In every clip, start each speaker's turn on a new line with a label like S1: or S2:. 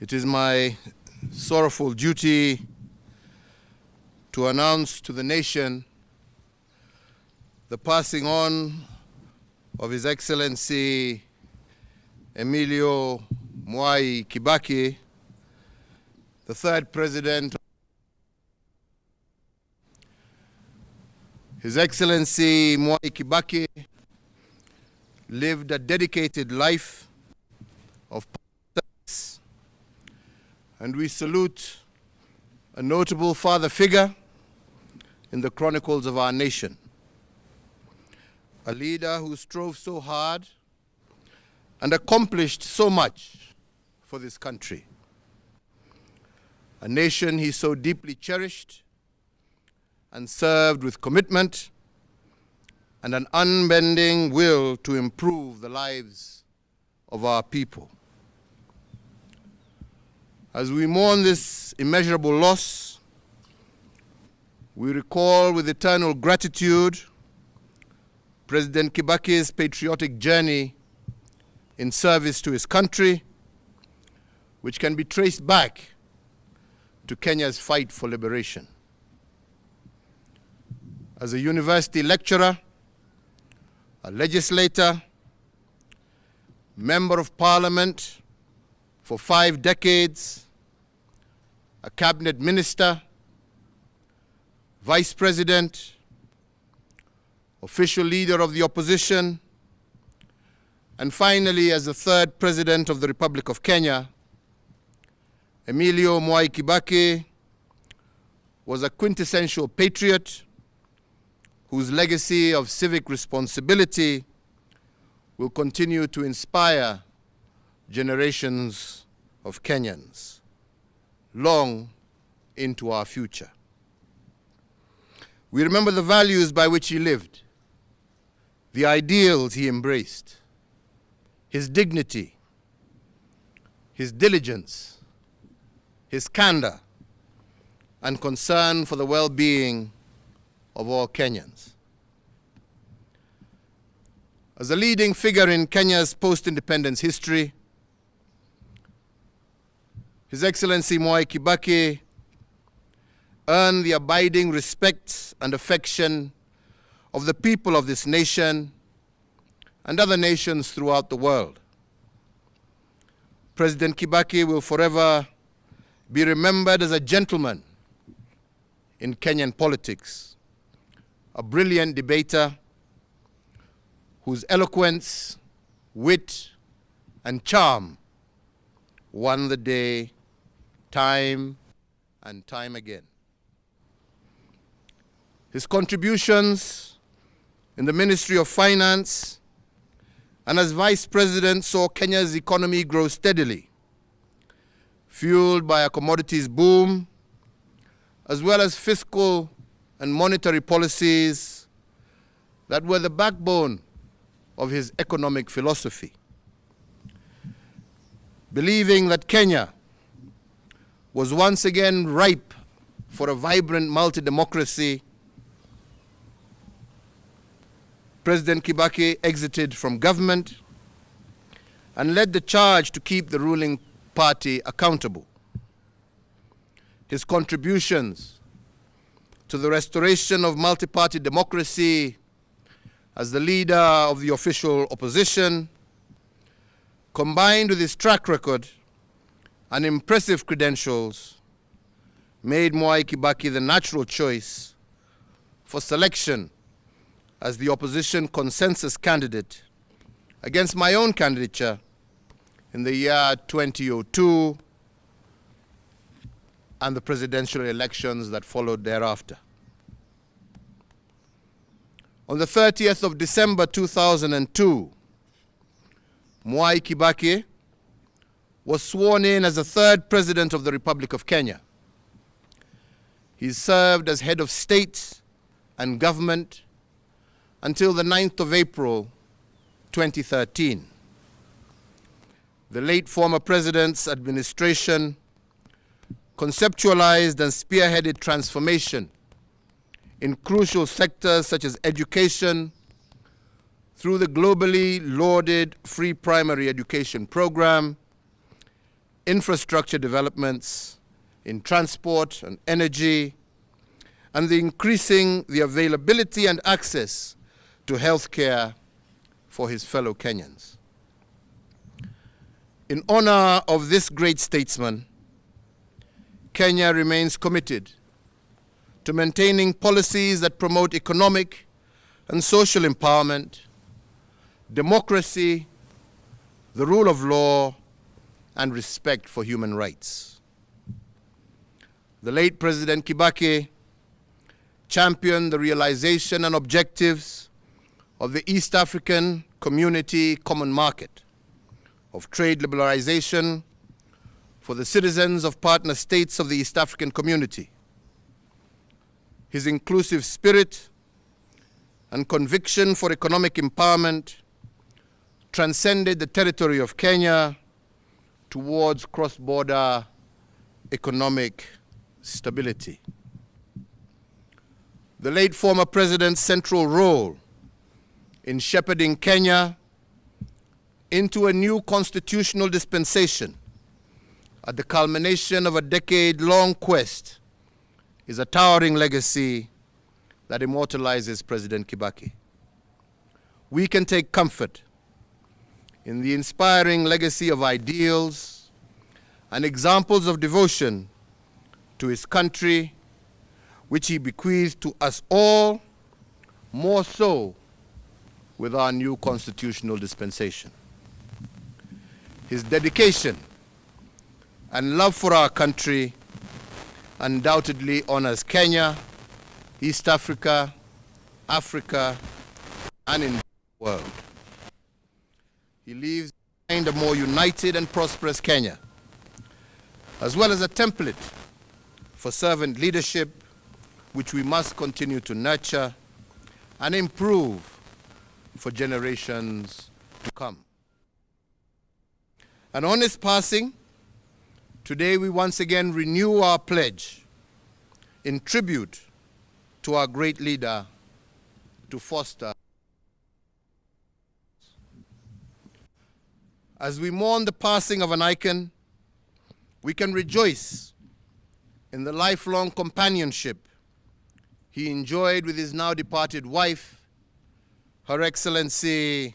S1: It is my sorrowful duty to announce to the nation the passing on of His Excellency Emilio Mwai Kibaki, the third president. His Excellency Mwai Kibaki lived a dedicated life of service, and we salute a notable father figure in the chronicles of our nation. A leader who strove so hard and accomplished so much for this country. A nation he so deeply cherished and served with commitment and an unbending will to improve the lives of our people. As we mourn this immeasurable loss, we recall with eternal gratitude President Kibaki's patriotic journey in service to his country, which can be traced back to Kenya's fight for liberation. As a university lecturer, a legislator, member of parliament for 5 decades, a cabinet minister, vice president, official leader of the opposition, and finally as the third president of the Republic of Kenya, Emilio Mwai Kibaki was a quintessential patriot whose legacy of civic responsibility will continue to inspire generations of Kenyans long into our future. We remember the values by which he lived, the ideals he embraced, his dignity, his diligence, his candor, and concern for the well-being of all Kenyans. As a leading figure in Kenya's post-independence history, His Excellency Mwai Kibaki earned the abiding respect and affection of the people of this nation and other nations throughout the world. President Kibaki will forever be remembered as a gentleman in Kenyan politics, a brilliant debater whose eloquence, wit, and charm won the day time and time again. His contributions in the Ministry of Finance and as Vice President saw Kenya's economy grow steadily, fueled by a commodities boom, as well as fiscal and monetary policies that were the backbone of his economic philosophy. Believing that Kenya was once again ripe for a vibrant multi-democracy, President Kibaki exited from government and led the charge to keep the ruling party accountable. His contributions to the restoration of multi-party democracy as the leader of the official opposition, combined with his track record and impressive credentials, made Mwai Kibaki the natural choice for selection as the opposition consensus candidate against my own candidature in the year 2002 and the presidential elections that followed thereafter. On the 30th of December 2002, Mwai Kibaki was sworn in as the third president of the Republic of Kenya. He served as head of state and government until the 9th of April 2013. The late former president's administration conceptualized and spearheaded transformation in crucial sectors such as education through the globally lauded free primary education program, infrastructure developments in transport and energy, and increasing the availability and access to health care for his fellow Kenyans. In honor of this great statesman, Kenya remains committed to maintaining policies that promote economic and social empowerment, democracy, the rule of law, and respect for human rights. The late President Kibaki championed the realization and objectives of the East African Community Common Market, of trade liberalization for the citizens of partner states of the East African Community. His inclusive spirit and conviction for economic empowerment transcended the territory of Kenya towards cross-border economic stability. The late former president's central role in shepherding Kenya into a new constitutional dispensation at the culmination of a decade-long quest is a towering legacy that immortalizes President Kibaki. We can take comfort in the inspiring legacy of ideals and examples of devotion to his country, which he bequeathed to us all, more so with our new constitutional dispensation. His dedication and love for our country undoubtedly honors Kenya, East Africa, Africa, and in the world. He leaves behind a more united and prosperous Kenya, as well as a template for servant leadership, which we must continue to nurture and improve for generations to come. And on his passing, today we once again renew our pledge in tribute to our great leader to foster. As we mourn the passing of an icon, we can rejoice in the lifelong companionship he enjoyed with his now departed wife, Her Excellency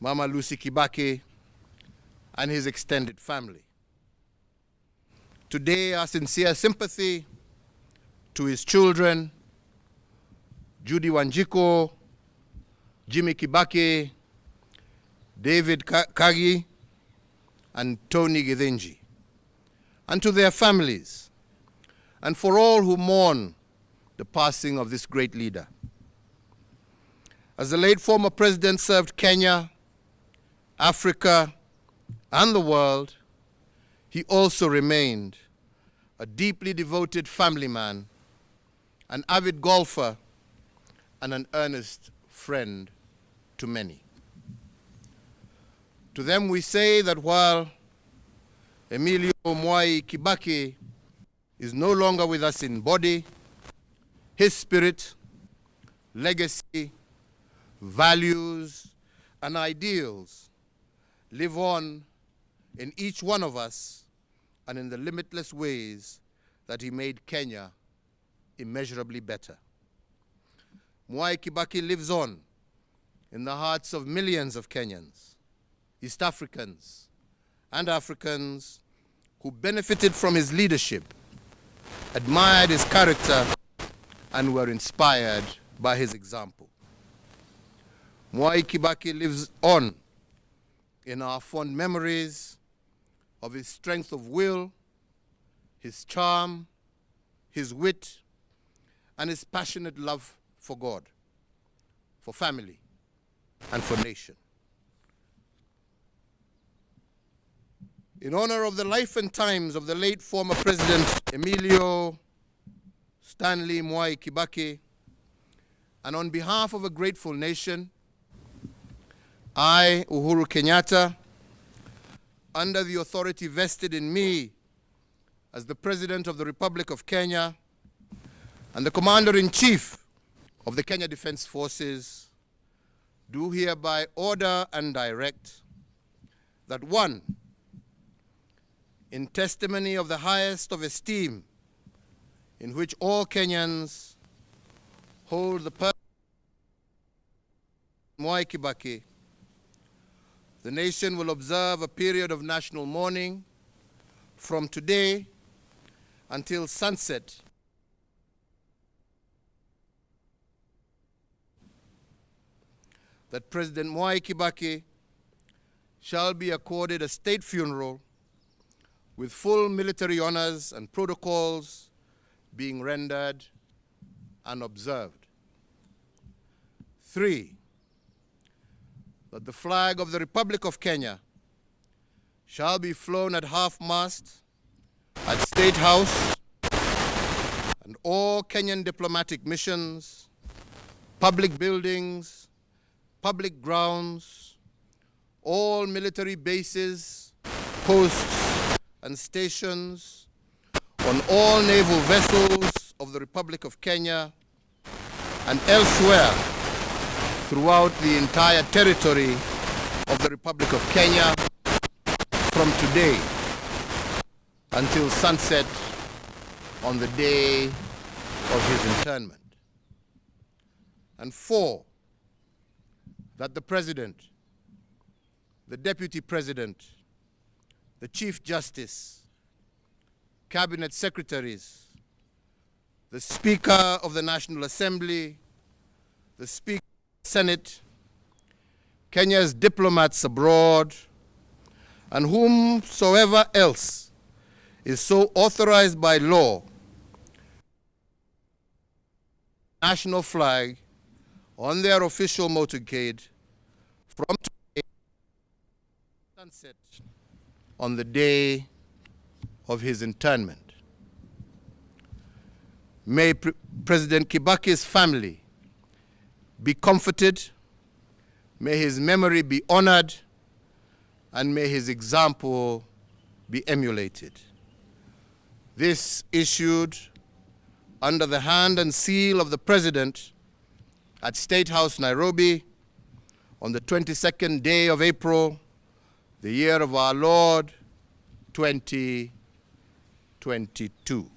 S1: Mama Lucy Kibaki, and his extended family. Today, our sincere sympathy to his children, Judy Wanjiko, Jimmy Kibaki, David Kagi, and Tony Githinji, and to their families, and for all who mourn the passing of this great leader. As the late former president served Kenya, Africa, and the world, he also remained a deeply devoted family man, an avid golfer, and an earnest friend to many. To them we say that while Emilio Mwai Kibaki is no longer with us in body, his spirit, legacy, values, and ideals live on in each one of us and in the limitless ways that he made Kenya immeasurably better. Mwai Kibaki lives on in the hearts of millions of Kenyans, East Africans, and Africans who benefited from his leadership, admired his character, and were inspired by his example. Mwai Kibaki lives on in our fond memories of his strength of will, his charm, his wit, and his passionate love for God, for family, and for nation. In honor of the life and times of the late former President Emilio Stanley Mwai Kibaki, and on behalf of a grateful nation, I, Uhuru Kenyatta, under the authority vested in me as the President of the Republic of Kenya and the Commander-in-Chief of the Kenya Defense Forces, do hereby order and direct that 1, in testimony of the highest of esteem in which all Kenyans hold the person of Mwai Kibaki, the nation will observe a period of national mourning from today until sunset that President Mwai Kibaki shall be accorded a state funeral with full military honors and protocols being rendered and observed. 3, that the flag of the Republic of Kenya shall be flown at half-mast at State House and all Kenyan diplomatic missions, public buildings, public grounds, all military bases, posts, and stations, on all naval vessels of the Republic of Kenya, and elsewhere throughout the entire territory of the Republic of Kenya from today until sunset on the day of his internment. And 4, that the President, the Deputy President, the Chief Justice, Cabinet Secretaries, the Speaker of the National Assembly, the Speaker of the Senate, Kenya's diplomats abroad, and whomsoever else is so authorized by law, national flag on their official motorcade from today sunset on the day of his internment. May President Kibaki's family be comforted, may his memory be honored, and may his example be emulated. This issued under the hand and seal of the President at State House, Nairobi, on the 22nd day of April, the year of our Lord, 2022.